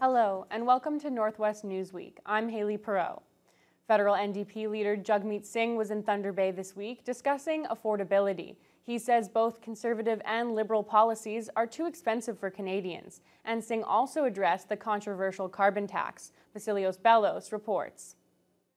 Hello, and welcome to Northwest Newsweek. I'm Haley Perot. Federal NDP leader Jagmeet Singh was in Thunder Bay this week discussing affordability. He says both conservative and liberal policies are too expensive for Canadians. And Singh also addressed the controversial carbon tax. Vasilios Bellos reports.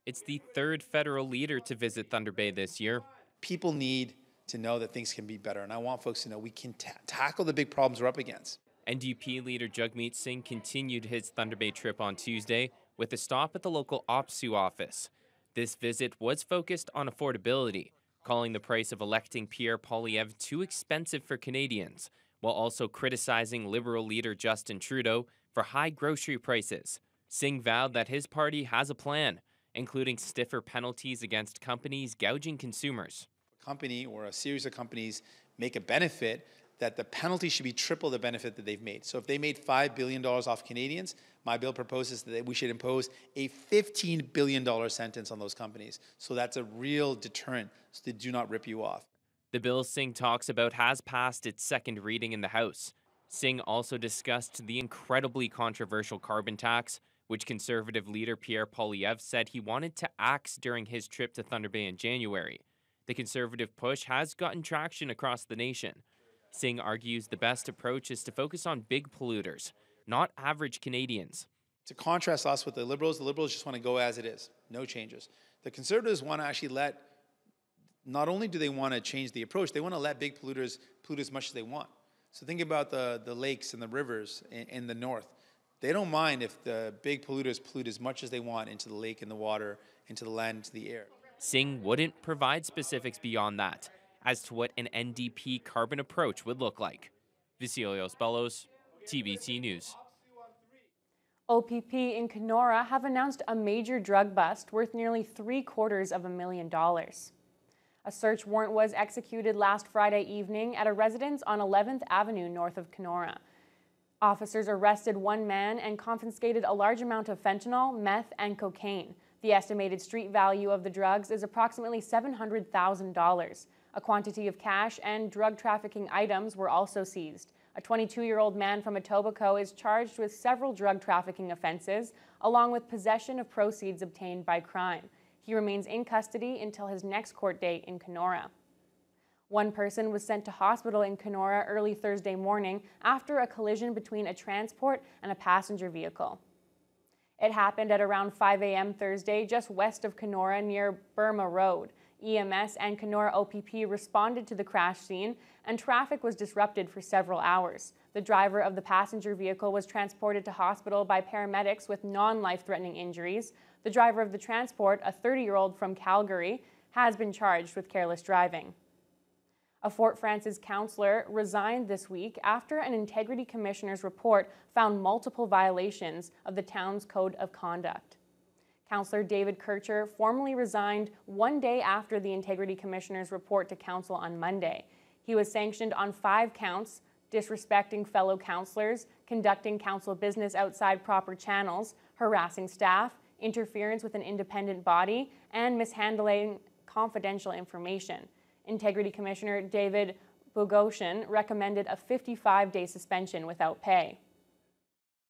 It's the third federal leader to visit Thunder Bay this year. People need to know that things can be better, and I want folks to know we can tackle the big problems we're up against. NDP leader Jagmeet Singh continued his Thunder Bay trip on Tuesday with a stop at the local OPSU office. This visit was focused on affordability, calling the price of electing Pierre Poilievre too expensive for Canadians, while also criticizing Liberal leader Justin Trudeau for high grocery prices. Singh vowed that his party has a plan, including stiffer penalties against companies gouging consumers. A company or a series of companies make a benefit, that the penalty should be triple the benefit that they've made. So if they made $5 billion off Canadians, my bill proposes that we should impose a $15 billion sentence on those companies. So that's a real deterrent, so they do not rip you off. The bill Singh talks about has passed its second reading in the House. Singh also discussed the incredibly controversial carbon tax, which Conservative leader Pierre Poilievre said he wanted to axe during his trip to Thunder Bay in January. The Conservative push has gotten traction across the nation. Singh argues the best approach is to focus on big polluters, not average Canadians. To contrast us with the Liberals just want to go as it is, no changes. The Conservatives want to actually not only do they want to change the approach, they want to let big polluters pollute as much as they want. So think about the lakes and the rivers in the north. They don't mind if the big polluters pollute as much as they want into the lake and the water, into the land, into the air. Singh wouldn't provide specifics beyond that as to what an NDP carbon approach would look like. Vasilios Bellos, TBC News. OPP in Canora have announced a major drug bust worth nearly $750,000. A search warrant was executed last Friday evening at a residence on 11th Avenue north of Canora. Officers arrested one man and confiscated a large amount of fentanyl, meth, and cocaine. The estimated street value of the drugs is approximately $700,000. A quantity of cash and drug trafficking items were also seized. A 22-year-old man from Etobicoke is charged with several drug trafficking offenses, along with possession of proceeds obtained by crime. He remains in custody until his next court date in Canora. One person was sent to hospital in Canora early Thursday morning after a collision between a transport and a passenger vehicle. It happened at around 5 a.m. Thursday, just west of Canora near Burma Road. EMS and Canora OPP responded to the crash scene, and traffic was disrupted for several hours. The driver of the passenger vehicle was transported to hospital by paramedics with non-life-threatening injuries. The driver of the transport, a 30-year-old from Calgary, has been charged with careless driving. A Fort Frances councillor resigned this week after an Integrity Commissioner's report found multiple violations of the town's Code of Conduct. Councillor David Kircher formally resigned one day after the Integrity Commissioner's report to Council on Monday. He was sanctioned on 5 counts: disrespecting fellow councillors, conducting council business outside proper channels, harassing staff, interference with an independent body, and mishandling confidential information. Integrity Commissioner David Bogosian recommended a 55-day suspension without pay.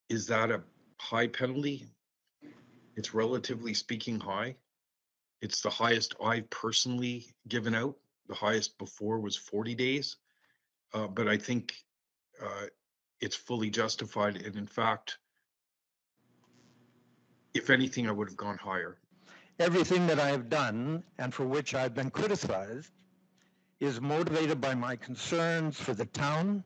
Is that a high penalty? It's relatively speaking high. It's the highest I've personally given out. The highest before was 40 days. But I think it's fully justified. And in fact, if anything, I would have gone higher. Everything that I have done and for which I've been criticized is motivated by my concerns for the town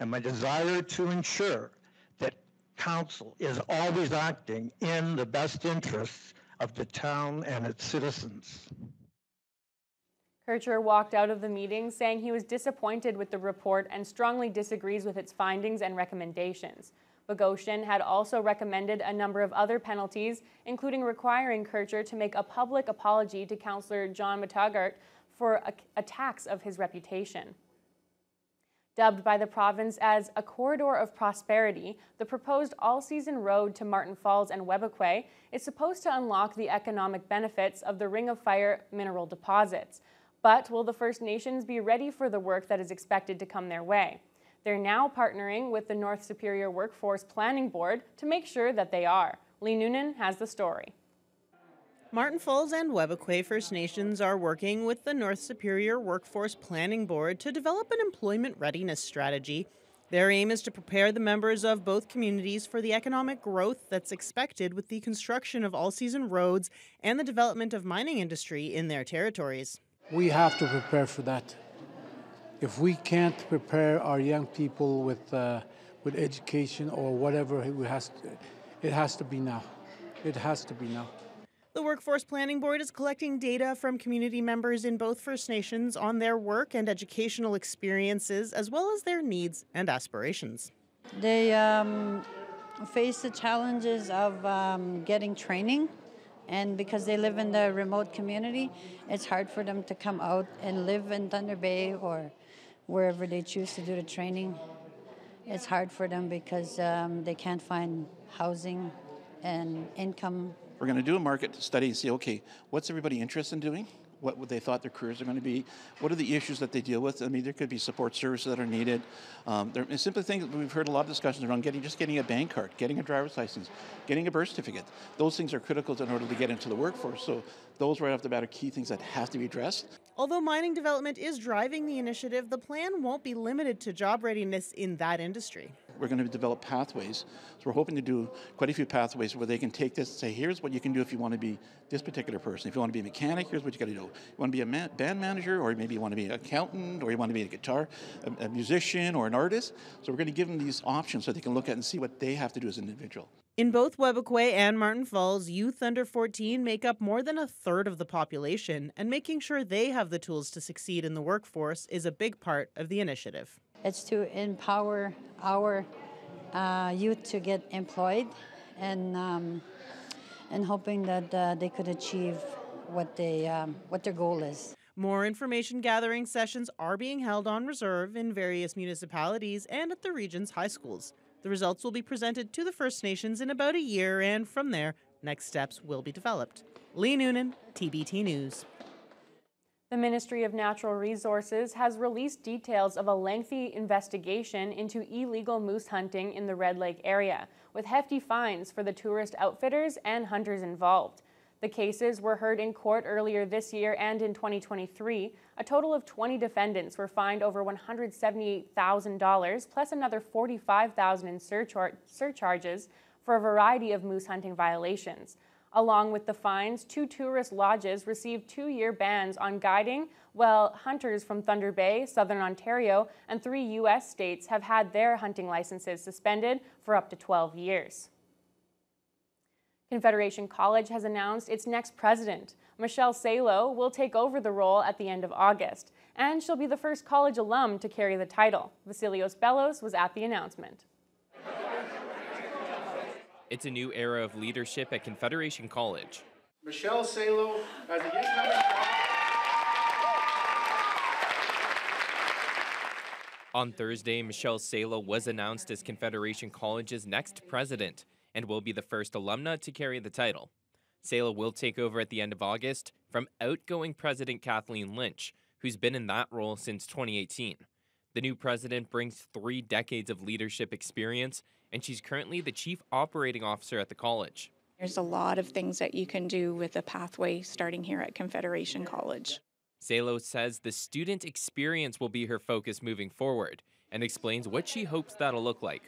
and my desire to ensure that council is always acting in the best interests of the town and its citizens. Kircher walked out of the meeting saying he was disappointed with the report and strongly disagrees with its findings and recommendations. Bogosian had also recommended a number of other penalties, including requiring Kircher to make a public apology to Councillor John Matagart for attacks of his reputation. Dubbed by the province as a corridor of prosperity, the proposed all-season road to Martin Falls and Webequie is supposed to unlock the economic benefits of the Ring of Fire mineral deposits. But will the First Nations be ready for the work that is expected to come their way? They're now partnering with the North Superior Workforce Planning Board to make sure that they are. Lee Noonan has the story. Martin Falls and Webbequay First Nations are working with the North Superior Workforce Planning Board to develop an employment readiness strategy. Their aim is to prepare the members of both communities for the economic growth that's expected with the construction of all-season roads and the development of mining industry in their territories. We have to prepare for that. If we can't prepare our young people with education or whatever, it has to be now. It has to be now. The Workforce Planning Board is collecting data from community members in both First Nations on their work and educational experiences, as well as their needs and aspirations. They face the challenges of getting training, and because they live in the remote community, it's hard for them to come out and live in Thunder Bay or wherever they choose to do the training. It's hard for them because they can't find housing and income. We're going to do a market study and see, okay, what's everybody interested in doing? What they thought their careers are going to be? What are the issues that they deal with? I mean, there could be support services that are needed. There are simple things. We've heard a lot of discussions around getting a bank card, getting a driver's license, getting a birth certificate. Those things are critical in order to get into the workforce. So those right off the bat are key things that have to be addressed. Although mining development is driving the initiative, the plan won't be limited to job readiness in that industry. We're going to develop pathways. So we're hoping to do quite a few pathways where they can take this and say, here's what you can do if you want to be this particular person. If you want to be a mechanic, here's what you got to do. You want to be a band manager, or maybe you want to be an accountant, or you want to be a musician or an artist. So we're going to give them these options so they can look at and see what they have to do as an individual. In both Webbequay and Martin Falls, youth under 14 make up more than a third of the population, and making sure they have the tools to succeed in the workforce is a big part of the initiative. It's to empower our youth to get employed, and hoping that they could achieve what their goal is. More information gathering sessions are being held on reserve in various municipalities and at the region's high schools. The results will be presented to the First Nations in about a year, and from there, next steps will be developed. Lee Noonan, TBT News. The Ministry of Natural Resources has released details of a lengthy investigation into illegal moose hunting in the Red Lake area, with hefty fines for the tourist outfitters and hunters involved. The cases were heard in court earlier this year, and in 2023, a total of 20 defendants were fined over $178,000, plus another $45,000 in surcharges for a variety of moose hunting violations. Along with the fines, 2 tourist lodges received 2-year bans on guiding, while hunters from Thunder Bay, Southern Ontario, and 3 U.S. states have had their hunting licenses suspended for up to 12 years. Confederation College has announced its next president. Michelle Salo will take over the role at the end of August, and she'll be the first college alum to carry the title. Vasilios Bellos was at the announcement. It's a new era of leadership at Confederation College. Michelle Salo as the incoming. On Thursday, Michelle Salo was announced as Confederation College's next president and will be the first alumna to carry the title. Salo will take over at the end of August from outgoing President Kathleen Lynch, who's been in that role since 2018. The new president brings 3 decades of leadership experience, and she's currently the Chief Operating Officer at the college. There's a lot of things that you can do with a pathway starting here at Confederation College. Salo says the student experience will be her focus moving forward, and explains what she hopes that'll look like.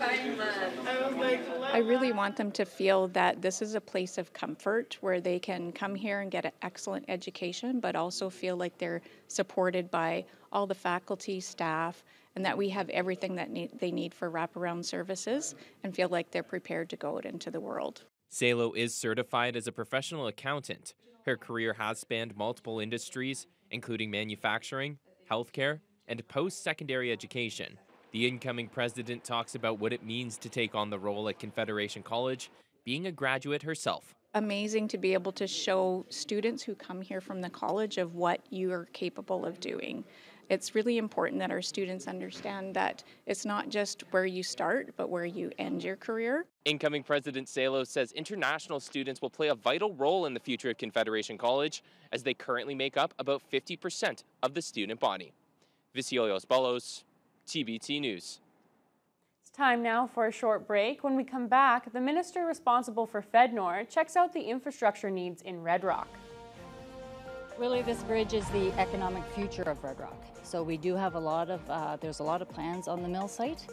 I really want them to feel that this is a place of comfort where they can come here and get an excellent education, but also feel like they're supported by all the faculty, staff, and that we have everything that they need for wraparound services, and feel like they're prepared to go out into the world. Salo is certified as a professional accountant. Her career has spanned multiple industries, including manufacturing, healthcare, and post-secondary education. The incoming president talks about what it means to take on the role at Confederation College, being a graduate herself. Amazing to be able to show students who come here from the college of what you are capable of doing. It's really important that our students understand that it's not just where you start, but where you end your career. Incoming President Salo says international students will play a vital role in the future of Confederation College, as they currently make up about 50% of the student body. Vasilios Bellos, TBT News. It's time now for a short break. When we come back, the minister responsible for FedNor checks out the infrastructure needs in Red Rock. Really, this bridge is the economic future of Red Rock. So we do have there's a lot of plans on the mill site.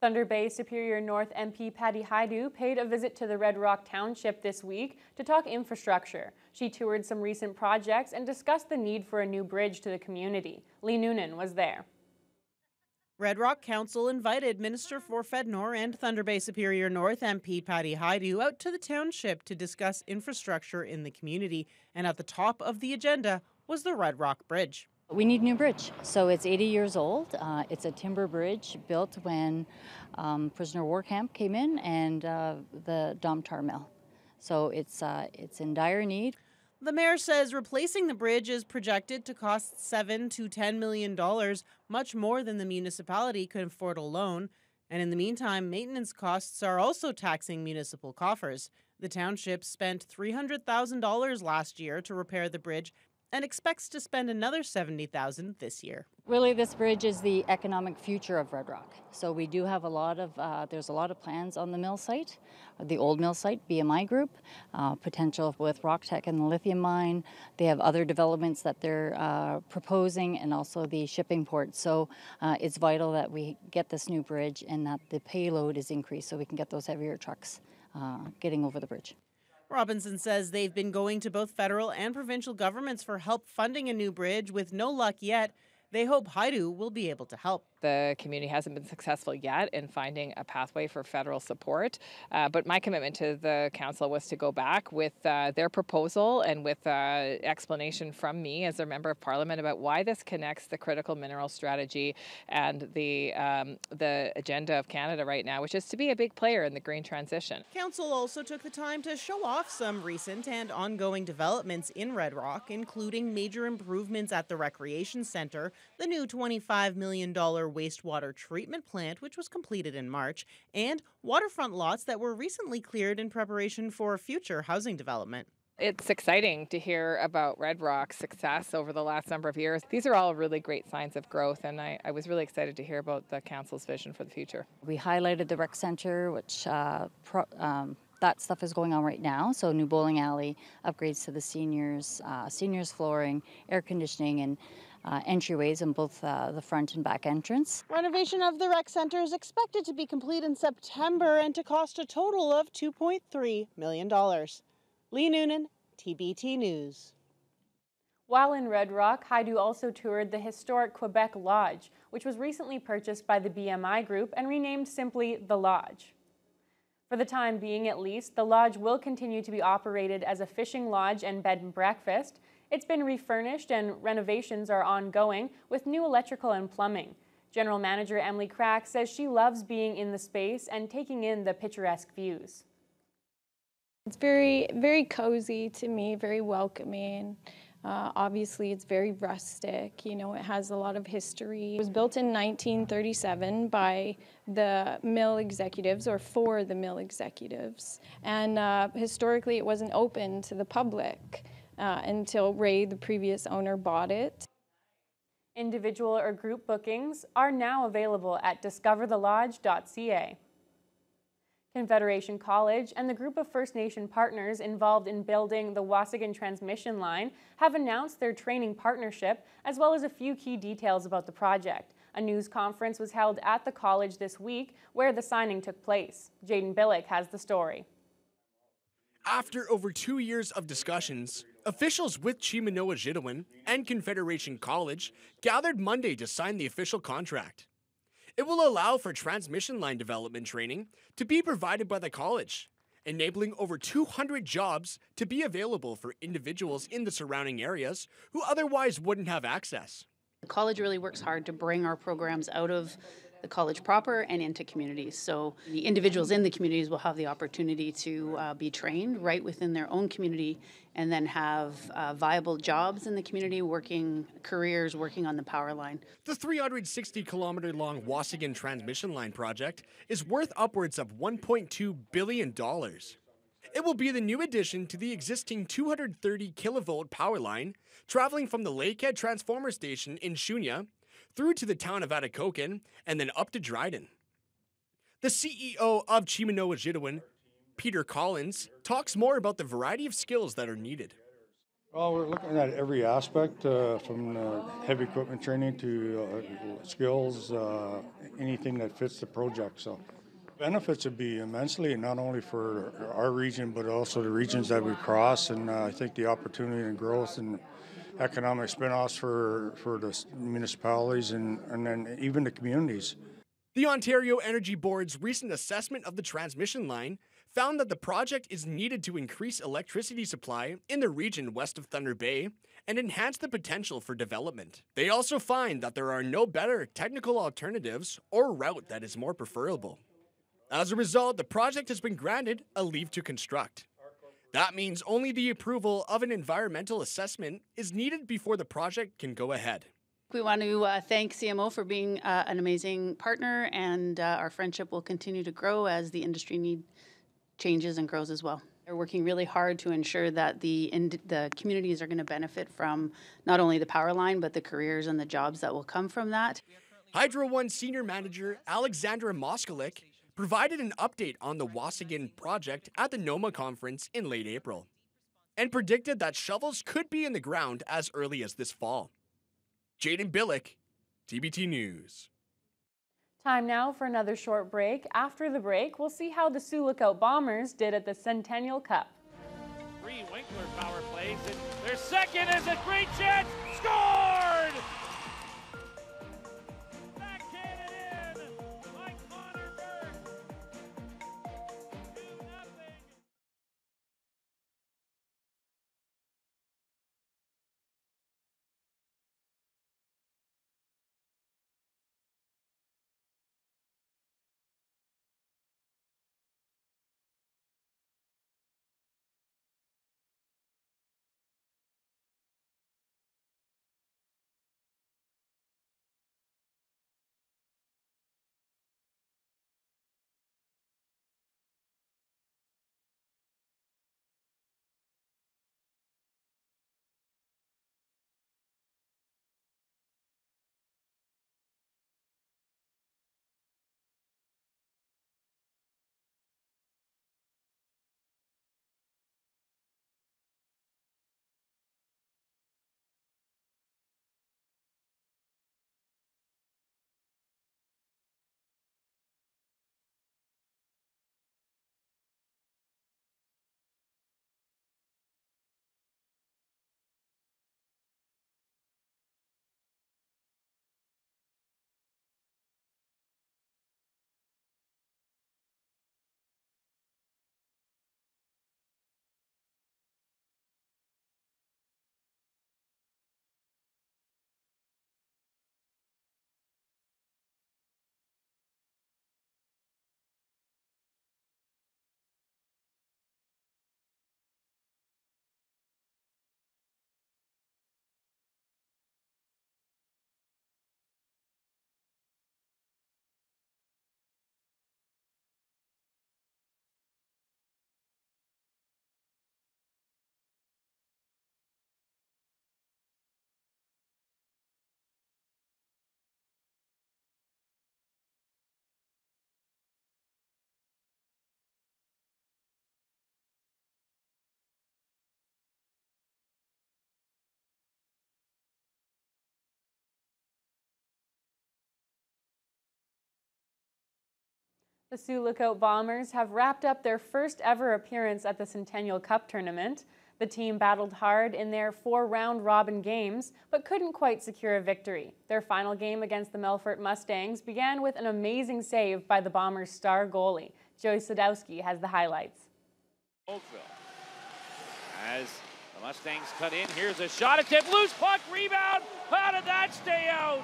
Thunder Bay Superior North MP Patty Haidu paid a visit to the Red Rock Township this week to talk infrastructure. She toured some recent projects and discussed the need for a new bridge to the community. Lee Noonan was there. Red Rock Council invited Minister for FedNor and Thunder Bay Superior North MP Patty Haidu out to the township to discuss infrastructure in the community, and at the top of the agenda was the Red Rock Bridge. We need a new bridge. So it's 80 years old. It's a timber bridge built when prisoner war camp came in and the Domtar mill. So it's in dire need. The mayor says replacing the bridge is projected to cost $7 to $10 million, much more than the municipality could afford alone. And in the meantime, maintenance costs are also taxing municipal coffers. The township spent $300,000 last year to repair the bridge and expects to spend another $70,000 this year. Really, this bridge is the economic future of Red Rock. So we do have there's a lot of plans on the mill site, the old mill site, BMI Group, potential with RockTech and the lithium mine. They have other developments that they're proposing, and also the shipping port. So it's vital that we get this new bridge and that the payload is increased so we can get those heavier trucks getting over the bridge. Robinson says they've been going to both federal and provincial governments for help funding a new bridge with no luck yet. They hope Haidu will be able to help. The community hasn't been successful yet in finding a pathway for federal support, but my commitment to the council was to go back with their proposal and with explanation from me as their member of parliament about why this connects the critical mineral strategy and the agenda of Canada right now, which is to be a big player in the green transition. Council also took the time to show off some recent and ongoing developments in Red Rock, including major improvements at the recreation centre, the new $25 million wastewater treatment plant, which was completed in March, and waterfront lots that were recently cleared in preparation for future housing development. It's exciting to hear about Red Rock's success over the last number of years. These are all really great signs of growth, and I was really excited to hear about the council's vision for the future. We highlighted the rec center, which that stuff is going on right now. So new bowling alley, upgrades to the seniors flooring, air conditioning, and entryways in both the front and back entrance. Renovation of the rec center is expected to be complete in September and to cost a total of $2.3 million. Lee Noonan, TBT News. While in Red Rock, Haidu also toured the historic Quebec Lodge, which was recently purchased by the BMI Group and renamed simply The Lodge. For the time being, at least, the lodge will continue to be operated as a fishing lodge and bed and breakfast. It's been refurnished and renovations are ongoing with new electrical and plumbing. General Manager Emily Crack says she loves being in the space and taking in the picturesque views. It's very cozy to me, very welcoming. Obviously, it's very rustic. You know, it has a lot of history. It was built in 1937 by the mill executives, or for the mill executives. And historically, it wasn't open to the public until Ray, the previous owner, bought it. Individual or group bookings are now available at discoverthelodge.ca. Confederation College and the group of First Nation partners involved in building the Wasigan transmission line have announced their training partnership, as well as a few key details about the project. A news conference was held at the college this week where the signing took place. Jaden Billick has the story. After over 2 years of discussions, officials with NEWSWEEK and Confederation College gathered Monday to sign the official contract. It will allow for transmission line development training to be provided by the college, enabling over 200 jobs to be available for individuals in the surrounding areas who otherwise wouldn't have access. The college really works hard to bring our programs out of the college proper and into communities. So the individuals in the communities will have the opportunity to be trained right within their own community and then have viable jobs in the community, careers working on the power line. The 360-kilometer-long Wasigan transmission line project is worth upwards of $1.2 billion. It will be the new addition to the existing 230 kilovolt power line traveling from the Lakehead Transformer Station in Shunya through to the town of Atikokan and then up to Dryden. The CEO of NEWSWEEK, Peter Collins, talks more about the variety of skills that are needed. Well, we're looking at every aspect, from heavy equipment training to skills, anything that fits the project. So benefits would be immensely, not only for our region, but also the regions that we cross. And I think the opportunity and growth and economic spin-offs for the municipalities and then even the communities. The Ontario Energy Board's recent assessment of the transmission line found that the project is needed to increase electricity supply in the region west of Thunder Bay and enhance the potential for development. They also find that there are no better technical alternatives or route that is more preferable. As a result, the project has been granted a leave to construct. That means only the approval of an environmental assessment is needed before the project can go ahead. We want to thank CMO for being an amazing partner, and our friendship will continue to grow as the industry need changes and grows as well. They're working really hard to ensure that the communities are going to benefit from not only the power line, but the careers and the jobs that will come from that. Hydro One Senior Manager Alexandra Moskalik provided an update on the Wasigan project at the NOMA conference in late April and predicted that shovels could be in the ground as early as this fall. Jaden Billick, TBT News. Time now for another short break. After the break, we'll see how the Sioux Lookout Bombers did at the Centennial Cup. 3 Winkler power plays, and their second is a great chance. Scored! The Sioux Lookout Bombers have wrapped up their first ever appearance at the Centennial Cup tournament. The team battled hard in their 4 round-robin games, but couldn't quite secure a victory. Their final game against the Melfort Mustangs began with an amazing save by the Bombers' star goalie. Joey Sadowski has the highlights. Oakville. As the Mustangs cut in, here's a shot attempt, loose puck, rebound. How did that stay out?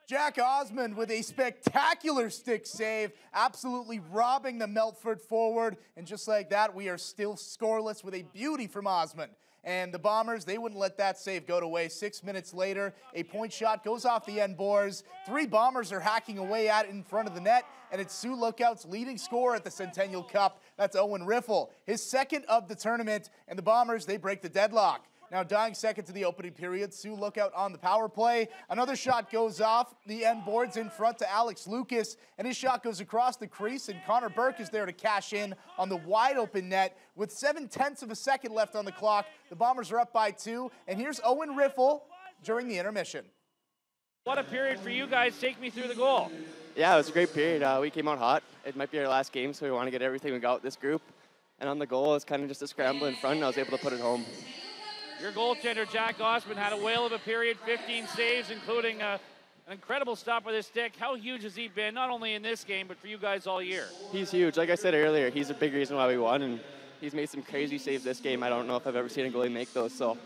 Jack Osmond with a spectacular stick save, absolutely robbing the Melfort forward. And just like that, we are still scoreless with a beauty from Osmond. And the Bombers, they wouldn't let that save go to waste. 6 minutes later, a point shot goes off the end boards. 3 Bombers are hacking away at it in front of the net, and it's Sioux Lookout's leading scorer at the Centennial Cup. That's Owen Riffle, his second of the tournament, and the Bombers, they break the deadlock. Now dying second to the opening period, Sioux Lookout on the power play. Another shot goes off the end boards in front to Alex Lucas, and his shot goes across the crease, and Connor Burke is there to cash in on the wide open net. With 0.7 of a second left on the clock, the Bombers are up by 2, and here's Owen Riffle during the intermission. What a period for you guys. Take me through the goal. Yeah, it was a great period. We came out hot. It might be our last game, so we want to get everything we got with this group. And on the goal, it's kind of just a scramble in front, and I was able to put it home. Your goaltender, Jack Osmond, had a whale of a period, 15 saves, including an incredible stop with his stick. How huge has he been, not only in this game, but for you guys all year? He's huge. Like I said earlier, he's a big reason why we won, and he's made some crazy saves this game. I don't know if I've ever seen a goalie make those, so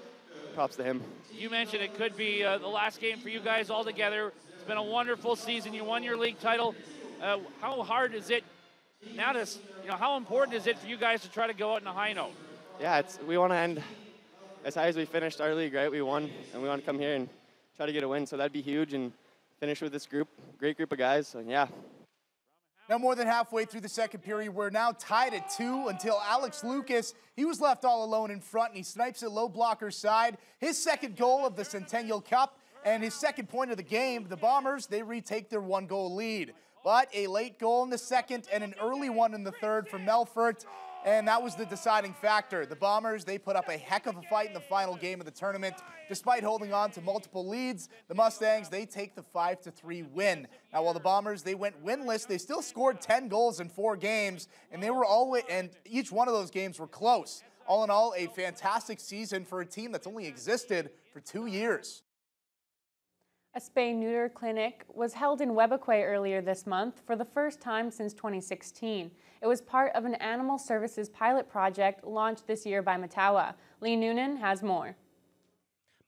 props to him. You mentioned it could be the last game for you guys all together. It's been a wonderful season. You won your league title. How hard is it now to, how important is it for you guys to try to go out in a high note? Yeah, we want to end as high as we finished our league, right? We won, and we want to come here and try to get a win, so that'd be huge, and finish with this group, great group of guys, so yeah. Now more than halfway through the second period, we're now tied at 2 until Alex Lucas, he was left all alone in front, and he snipes it low blocker's side. His second goal of the Centennial Cup, and his second point of the game. The Bombers, they retake their 1-goal lead. But a late goal in the second and an early one in the third from Melfort, and that was the deciding factor. The Bombers, they put up a heck of a fight in the final game of the tournament. Despite holding on to multiple leads, the Mustangs, they take the 5-3 win. Now, while the Bombers, they went winless, they still scored 10 goals in 4 games, and each one of those games were close. All in all, a fantastic season for a team that's only existed for 2 years. A spay-neuter clinic was held in Webequie earlier this month for the first time since 2016. It was part of an animal services pilot project launched this year by Matawa. Lee Noonan has more.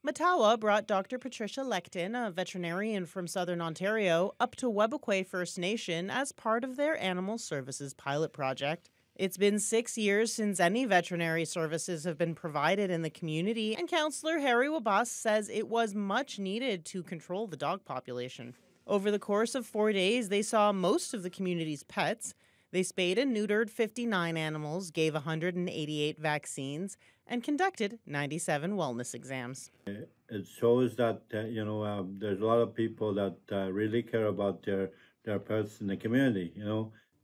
Matawa brought Dr. Patricia Lecton, a veterinarian from Southern Ontario, up to Webequie First Nation as part of their animal services pilot project. It's been 6 years since any veterinary services have been provided in the community, and Councillor Harry Wabas says it was much needed to control the dog population. Over the course of 4 days, they saw most of the community's pets. They spayed and neutered 59 animals, gave 188 vaccines, and conducted 97 wellness exams. It shows that, there's a lot of people that really care about their pets in the community,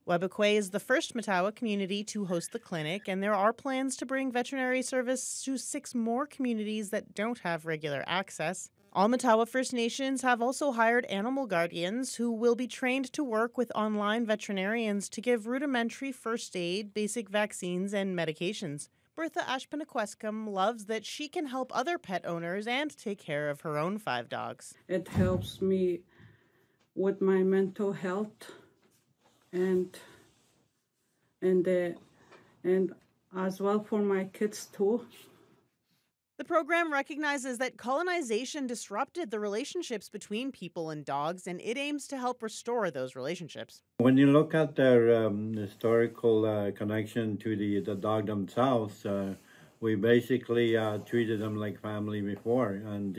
Webequie is the first Matawa community to host the clinic, and there are plans to bring veterinary service to 6 more communities that don't have regular access. All Matawa First Nations have also hired animal guardians who will be trained to work with online veterinarians to give rudimentary first aid, basic vaccines, and medications. Bertha Ashpenaquescum loves that she can help other pet owners and take care of her own 5 dogs. It helps me with my mental health and as well for my kids too. The program recognizes that colonization disrupted the relationships between people and dogs, and it aims to help restore those relationships. When you look at their historical connection to the dog themselves, we basically treated them like family before, and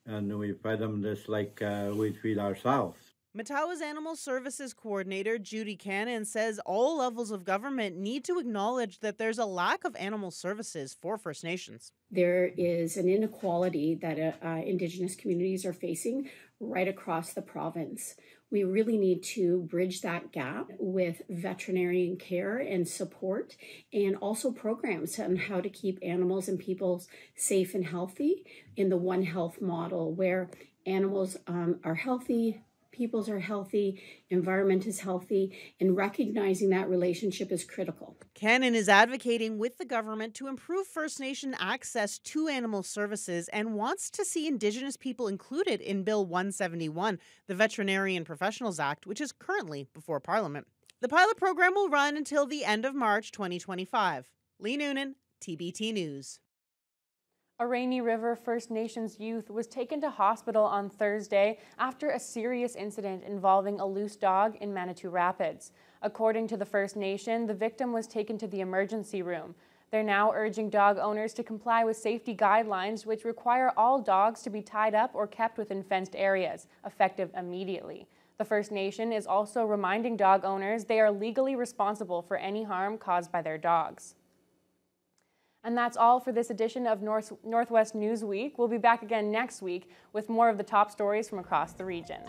and we fed them just like we treat ourselves. Matawa's Animal Services Coordinator, Judy Cannon, says all levels of government need to acknowledge that there's a lack of animal services for First Nations. There is an inequality that Indigenous communities are facing right across the province. We really need to bridge that gap with veterinarian care and support, and also programs on how to keep animals and people safe and healthy in the One Health model, where animals are healthy, peoples are healthy, environment is healthy, and recognizing that relationship is critical. Cannon is advocating with the government to improve First Nation access to animal services and wants to see Indigenous people included in Bill 171, the Veterinarian Professionals Act, which is currently before Parliament. The pilot program will run until the end of March 2025. Lee Noonan, TBT News. A Rainy River First Nations youth was taken to hospital on Thursday after a serious incident involving a loose dog in Manitou Rapids. According to the First Nation, the victim was taken to the emergency room. They're now urging dog owners to comply with safety guidelines, which require all dogs to be tied up or kept within fenced areas, effective immediately. The First Nation is also reminding dog owners they are legally responsible for any harm caused by their dogs. And that's all for this edition of Northwest News Week. We'll be back again next week with more of the top stories from across the region.